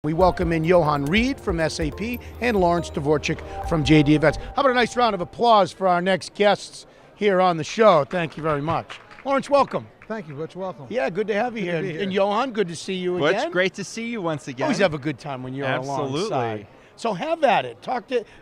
We welcome in Johann Wrede from SAP and Lawrence Dyvorchik from JD Events. How about a nice round of applause for our next guests here on the show? Thank you very much. Lawrence, welcome. Thank you, Butch. Welcome. Yeah, good to have you here. And Johann, good to see you again. Butch, great to see you once again. Always have a good time when you're alongside. So have at it.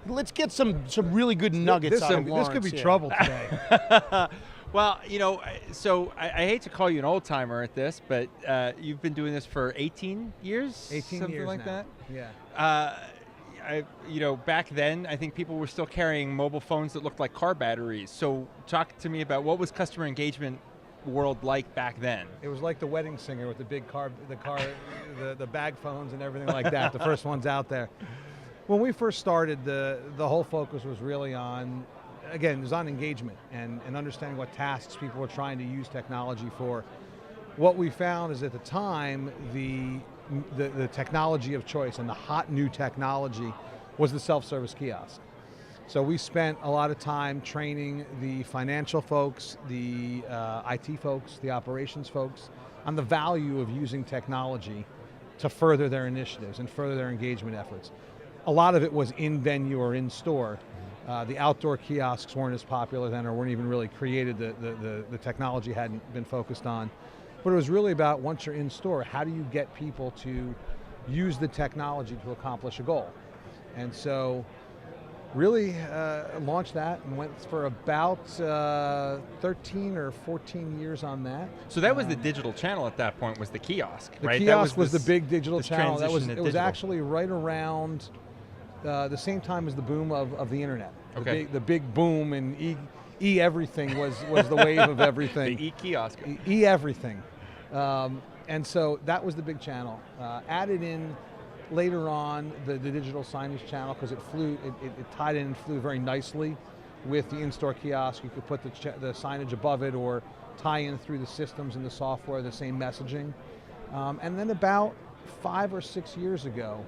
Let's get some really good nuggets out of Lawrence. This could be trouble today. Well, you know, so I hate to call you an old timer at this, but you've been doing this for 18 years? 18 something years like now. that? Yeah. Back then, I think people were still carrying mobile phones that looked like car batteries. So talk to me about what was customer engagement world like back then? It was like the wedding singer with the big the bag phones and everything like that, the first ones out there. When we first started, the whole focus was really on, again, it was on engagement and understanding what tasks people were trying to use technology for. What we found is at the time, the technology of choice and the hot new technology was the self-service kiosk. So we spent a lot of time training the financial folks, the IT folks, the operations folks on the value of using technology to further their initiatives and further their engagement efforts. A lot of it was in venue or in store. The outdoor kiosks weren't as popular then or weren't even really created. The technology hadn't been focused on. But it was really about, once you're in store, how do you get people to use the technology to accomplish a goal? And so really launched that and went for about 13 or 14 years on that. So that was the digital channel at that point, was the kiosk, right? The kiosk was the big digital channel. It was actually right around the same time as the boom of the internet. Okay. The big boom and everything was the wave of everything. The e-kiosk. Everything. And so that was the big channel. Added in later on the digital signage channel because it tied in and flew very nicely with the in-store kiosk. You could put the signage above it or tie in through the systems and the software the same messaging. And then about 5 or 6 years ago,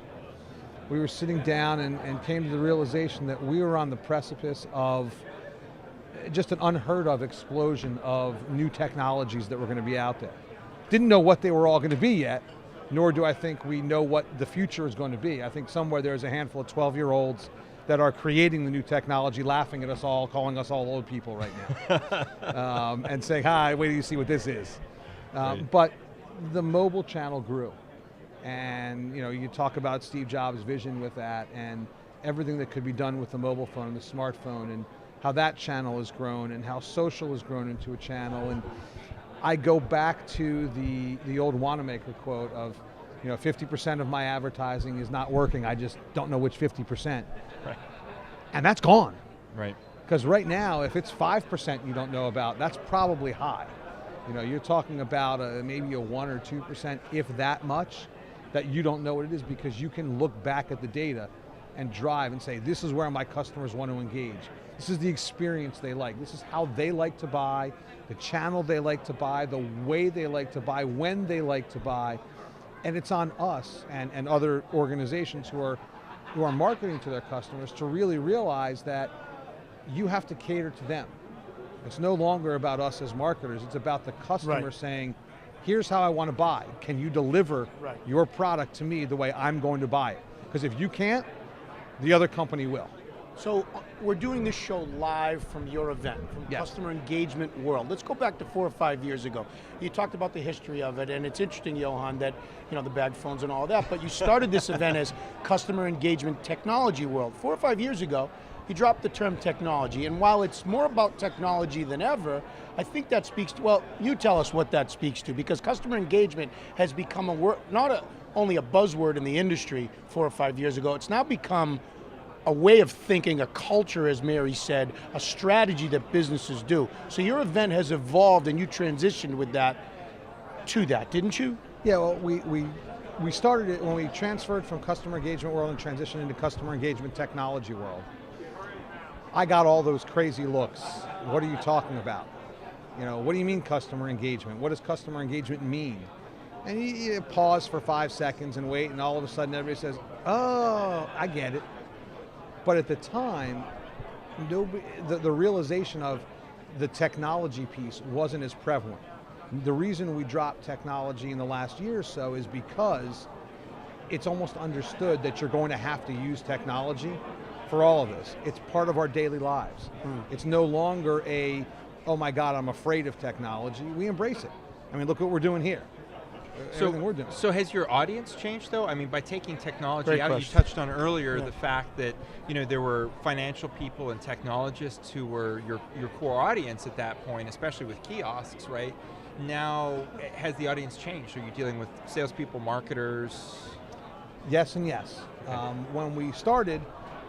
we were sitting down and came to the realization that we were on the precipice of just an unheard of explosion of new technologies that were going to be out there. Didn't know what they were all going to be yet, nor do I think we know what the future is going to be. I think somewhere there's a handful of 12-year-olds that are creating the new technology, laughing at us all, calling us all old people right now, and saying, hi, wait till you see what this is. Right. But the mobile channel grew. And you talk about Steve Jobs' vision with that and everything that could be done with the mobile phone, the smartphone, and how that channel has grown and how social has grown into a channel. And I go back to the old Wanamaker quote of, 50% of my advertising is not working, I just don't know which 50%. Right. And that's gone. Right. Because right now, if it's 5% you don't know about, that's probably high. You're talking about maybe a 1 or 2%, if that much, that you don't know what it is, because you can look back at the data and drive and say, this is where my customers want to engage. This is the experience they like. This is how they like to buy, the channel they like to buy, the way they like to buy, when they like to buy. And it's on us and other organizations who are marketing to their customers to really realize that you have to cater to them. It's no longer about us as marketers, it's about the customer saying, here's how I want to buy. Can you deliver your product to me the way I'm going to buy it? Because if you can't, the other company will. So we're doing this show live from your event, from Customer Engagement World. Let's go back to 4 or 5 years ago. You talked about the history of it, and it's interesting, Johann, that the bag phones and all that, but you started this event as Customer Engagement Technology World. 4 or 5 years ago, you dropped the term technology, and while it's more about technology than ever, I think that speaks to, well, you tell us what that speaks to, because customer engagement has become only a buzzword in the industry 4 or 5 years ago. It's now become a way of thinking, a culture, as Mary said, a strategy that businesses do. So your event has evolved and you transitioned with that to that, didn't you? Yeah, well, we started it when we transferred from Customer Engagement World and transitioned into Customer Engagement Technology World. I got all those crazy looks. What are you talking about? What do you mean customer engagement? What does customer engagement mean? And you pause for 5 seconds and wait, and all of a sudden everybody says, oh, I get it. But at the time, the realization of the technology piece wasn't as prevalent. The reason we dropped technology in the last year or so is because it's almost understood that you're going to have to use technology for all of this. It's part of our daily lives. It's no longer oh my God, I'm afraid of technology. We embrace it. I mean, look what we're doing here. Everything we're doing. So has your audience changed though? I mean, by taking technology Great out, question. you touched on earlier the fact that there were financial people and technologists who were your core audience at that point, especially with kiosks, right? Now, has the audience changed? Are you dealing with salespeople, marketers? Yes and yes. When we started,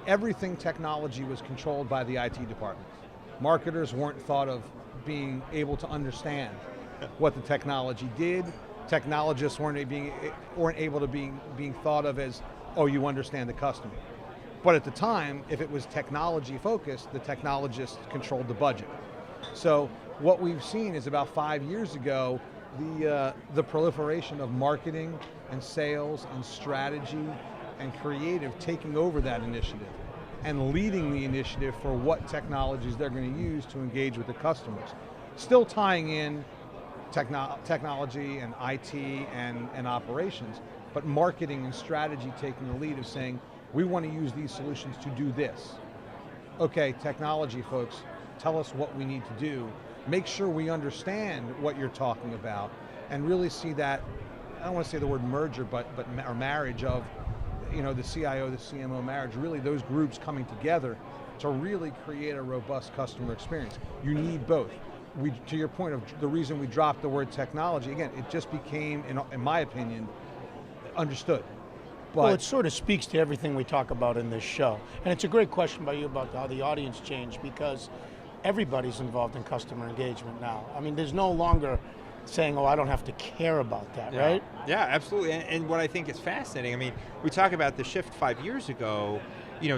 everything technology was controlled by the IT department. Marketers weren't thought of being able to understand what the technology did. Technologists weren't able to being thought of as, oh, you understand the customer. But at the time, if it was technology focused, the technologists controlled the budget. So what we've seen is about 5 years ago, the proliferation of marketing and sales and strategy and creative taking over that initiative and leading the initiative for what technologies they're going to use to engage with the customers. Still tying in technology and IT and operations, but marketing and strategy taking the lead of saying, we want to use these solutions to do this. Okay, technology folks, tell us what we need to do. Make sure we understand what you're talking about and really see that, I don't want to say the word merger, or marriage of the CIO, the CMO marriage, really those groups coming together to really create a robust customer experience. You need both. To your point of the reason we dropped the word technology, again, it just became, in my opinion, understood. But well, it sort of speaks to everything we talk about in this show. And it's a great question by you about how the audience changed, because everybody's involved in customer engagement now. I mean, there's no longer saying, oh, I don't have to care about that, right? Yeah, absolutely. And what I think is fascinating, I mean, we talk about the shift 5 years ago,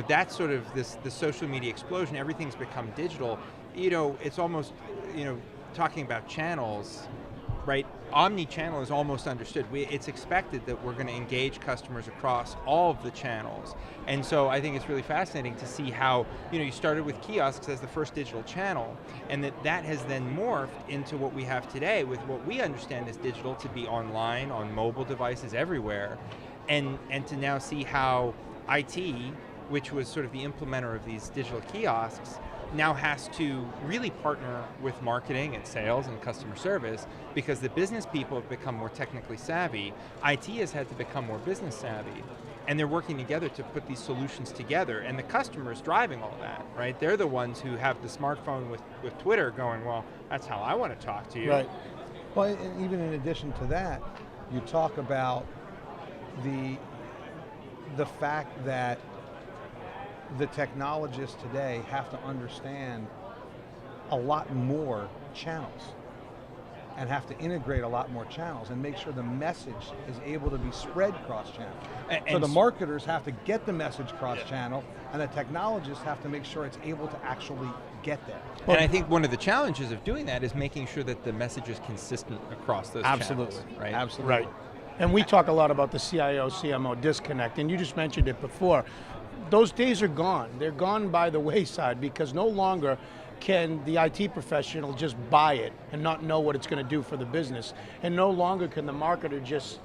that's sort of the social media explosion, everything's become digital. It's almost, talking about channels, right? Omnichannel is almost understood. It's expected that we're going to engage customers across all of the channels. And so I think it's really fascinating to see how, you started with kiosks as the first digital channel, and that has then morphed into what we have today with what we understand as digital to be online, on mobile devices everywhere, and to now see how IT, which was sort of the implementer of these digital kiosks, now has to really partner with marketing and sales and customer service, because the business people have become more technically savvy. IT has had to become more business savvy, and they're working together to put these solutions together, and the customer's driving all that, right? They're the ones who have the smartphone with Twitter going, well, that's how I want to talk to you. Right. Well, and even in addition to that, you talk about the fact that the technologists today have to understand a lot more channels and have to integrate a lot more channels and make sure the message is able to be spread cross-channel. So the marketers have to get the message cross-channel, and the technologists have to make sure it's able to actually get there. And I think one of the challenges of doing that is making sure that the message is consistent across those channels. Right? Absolutely. Right. And we talk a lot about the CIO, CMO disconnect, and you just mentioned it before. Those days are gone. They're gone by the wayside, because no longer can the IT professional just buy it and not know what it's going to do for the business. And no longer can the marketer just,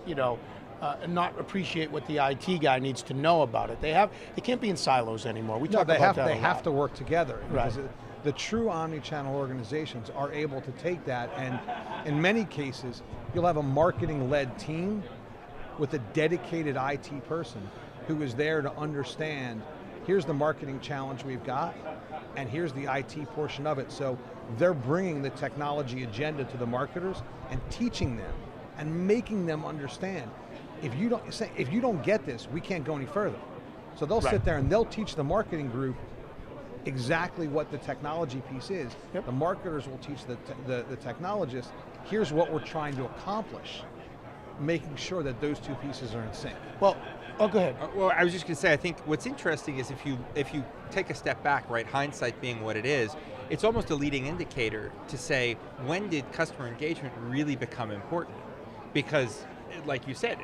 not appreciate what the IT guy needs to know about it. They can't be in silos anymore. We talk about that a lot. They have to work together. Right. Because the true omnichannel organizations are able to take that, and in many cases, you'll have a marketing-led team with a dedicated IT person who is there to understand, here's the marketing challenge we've got, and here's the IT portion of it. So they're bringing the technology agenda to the marketers and teaching them and making them understand, if you don't get this, we can't go any further. So they'll sit there and they'll teach the marketing group exactly what the technology piece is. Yep. The marketers will teach the technologists, here's what we're trying to accomplish, making sure that those two pieces are in sync. Well, oh, go ahead. Well, I was just going to say, I think what's interesting is if you take a step back, right, hindsight being what it is, it's almost a leading indicator to say, when did customer engagement really become important? Because, like you said,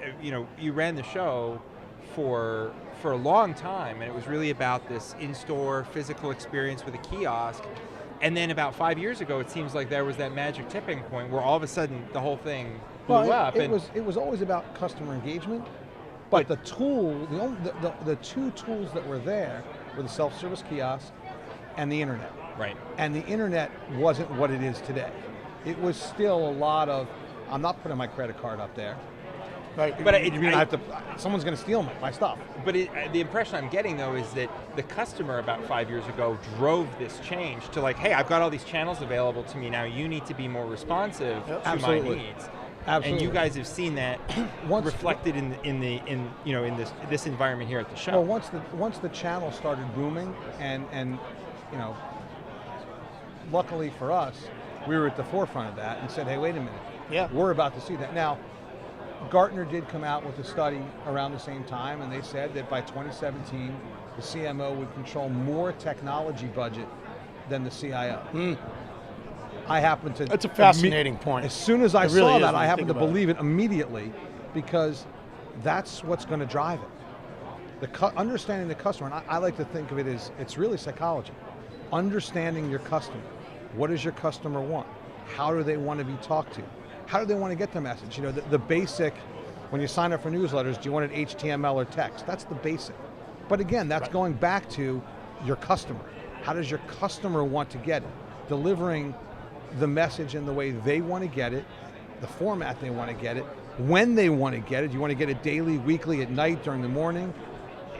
you ran the show for a long time, and it was really about this in-store physical experience with a kiosk. And then about 5 years ago, it seems like there was that magic tipping point where all of a sudden the whole thing blew up. It was always about customer engagement, But the tool, the two tools that were there were the self-service kiosk and the internet. Right. And the internet wasn't what it is today. It was still a lot of, I'm not putting my credit card up there. Right. But someone's going to steal my stuff. But the impression I'm getting though is that the customer about 5 years ago drove this change to like, hey, I've got all these channels available to me now. You need to be more responsive to Absolutely. my needs. Absolutely. And you guys have seen that reflected in this environment here at the show. Well, once the channel started booming, and luckily for us, we were at the forefront of that and said, hey, wait a minute. Yeah. We're about to see that. Now, Gartner did come out with a study around the same time, and they said that by 2017, the CMO would control more technology budget than the CIO. I happen to... That's a fascinating point. As soon as I It really saw is that, when I you happened to think about believe it immediately, because that's what's going to drive it. Understanding the customer, and I like to think of it as, it's really psychology. Understanding your customer. What does your customer want? How do they want to be talked to? How do they want to get the message? You know, the basic, when you sign up for newsletters, do you want it HTML or text? That's the basic. But again, that's going back to your customer. How does your customer want to get it? Delivering the message in the way they want to get it, the format they want to get it, when they want to get it. Do you want to get it daily, weekly, at night, during the morning?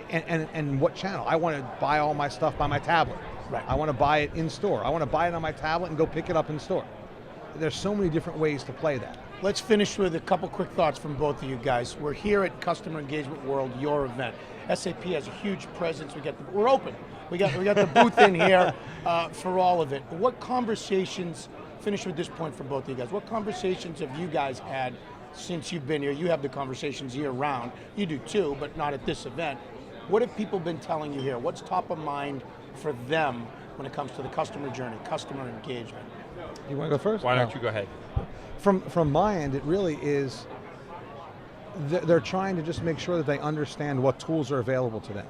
And what channel? I want to buy all my stuff by my tablet. Right. I want to buy it in store. I want to buy it on my tablet and go pick it up in store. There's so many different ways to play that. Let's finish with a couple quick thoughts from both of you guys. We're here at Customer Engagement World, your event. SAP has a huge presence. We're open. We got the booth in here for all of it. What conversations, finish with this point for both of you guys, what conversations have you guys had since you've been here? You have the conversations year round. You do too, but not at this event. What have people been telling you here? What's top of mind for them when it comes to the customer journey, customer engagement? You want to go first? Why don't you go ahead? From my end, it really is, they're trying to just make sure that they understand what tools are available to them.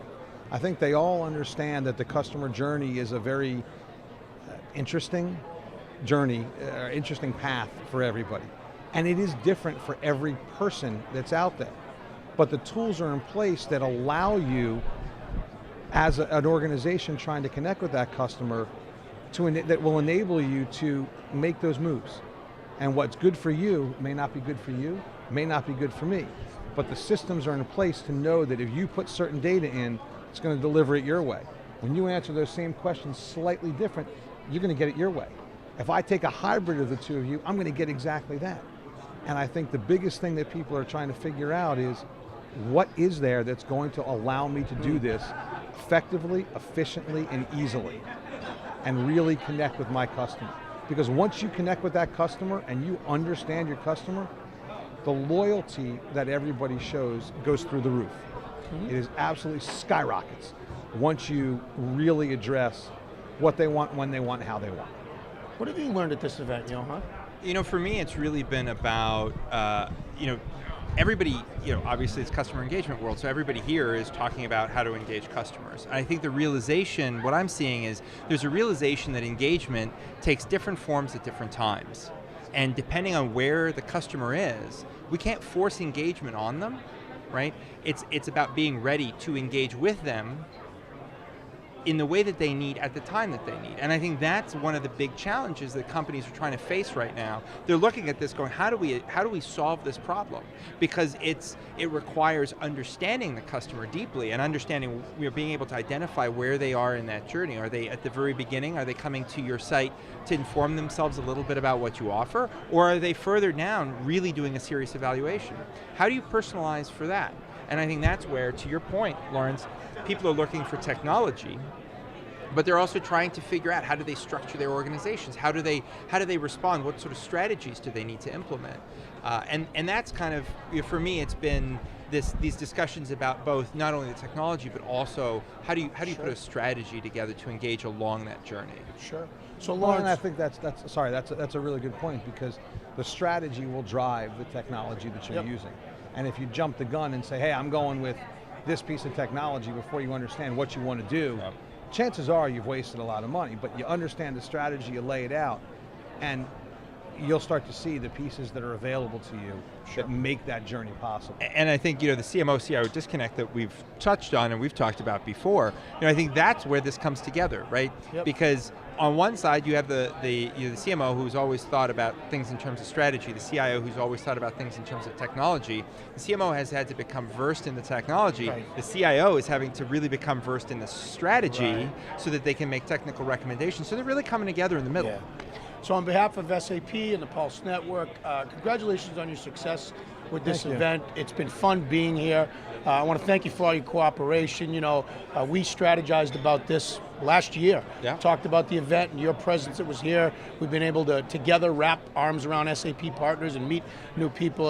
I think they all understand that the customer journey is a very interesting journey, interesting path for everybody. And it is different for every person that's out there. But the tools are in place that allow you, as an organization trying to connect with that customer, that will enable you to make those moves. And what's good for you may not be good for you, may not be good for me. But the systems are in place to know that if you put certain data in, it's going to deliver it your way. When you answer those same questions slightly different, you're going to get it your way. If I take a hybrid of the two of you, I'm going to get exactly that. And I think the biggest thing that people are trying to figure out is, what is there that's going to allow me to do this effectively, efficiently, and easily, and really connect with my customer? Because once you connect with that customer and you understand your customer, the loyalty that everybody shows goes through the roof. It is absolutely skyrockets once you really address what they want, when they want, how they want. What have you learned at this event, Johann? You know, for me, it's really been about, everybody, obviously it's customer engagement world, so everybody here is talking about how to engage customers. And I think the realization, what I'm seeing is, there's a realization that engagement takes different forms at different times. And depending on where the customer is, we can't force engagement on them, right? It's about being ready to engage with them in the way that they need at the time that they need. And I think that's one of the big challenges that companies are trying to face right now. They're looking at this going, how do we solve this problem? Because it requires understanding the customer deeply and understanding, being able to identify where they are in that journey. Are they at the very beginning? Are they coming to your site to inform themselves a little bit about what you offer? Or are they further down really doing a serious evaluation? How do you personalize for that? And I think that's where, to your point, Lawrence, people are looking for technology, but they're also trying to figure out, how do they structure their organizations? How do they respond? What sort of strategies do they need to implement? And that's kind of, for me, it's been these discussions about both not only the technology, but also how do you put a strategy together to engage along that journey? Sure. So Well, Lawrence, and I think that's a really good point, because the strategy will drive the technology that you're using. And if you jump the gun and say, hey, I'm going with this piece of technology before you understand what you want to do, chances are you've wasted a lot of money. But you understand the strategy, you lay it out, and you'll start to see the pieces that are available to you that make that journey possible. And I think, the CMO-CIO disconnect that we've touched on and we've talked about before, I think that's where this comes together, right? Yep. Because on one side you have the CMO who's always thought about things in terms of strategy, the CIO who's always thought about things in terms of technology. The CMO has had to become versed in the technology. Right. The CIO is having to really become versed in the strategy so that they can make technical recommendations. So they're really coming together in the middle. Yeah. So on behalf of SAP and the Pulse Network, congratulations on your success with this event. It's been fun being here. I want to thank you for all your cooperation. We strategized about this last year. Yeah. Talked about the event and your presence that was here. We've been able to together wrap arms around SAP partners and meet new people.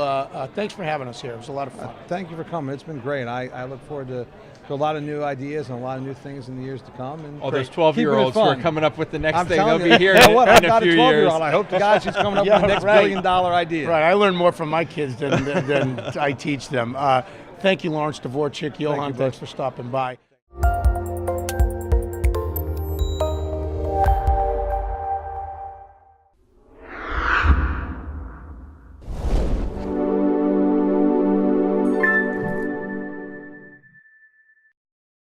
Thanks for having us here. It was a lot of fun. Thank you for coming. It's been great. I look forward to a lot of new ideas and a lot of new things in the years to come. And All those 12-year-olds who are coming up with the next thing, they'll be here in a I'm few not a years. 12-year-old. I hope to God she's coming up with the next billion-dollar idea. Right, I learn more from my kids than I teach them. Thank you, Lawrence Dyvorchik. Johann, thanks for stopping by.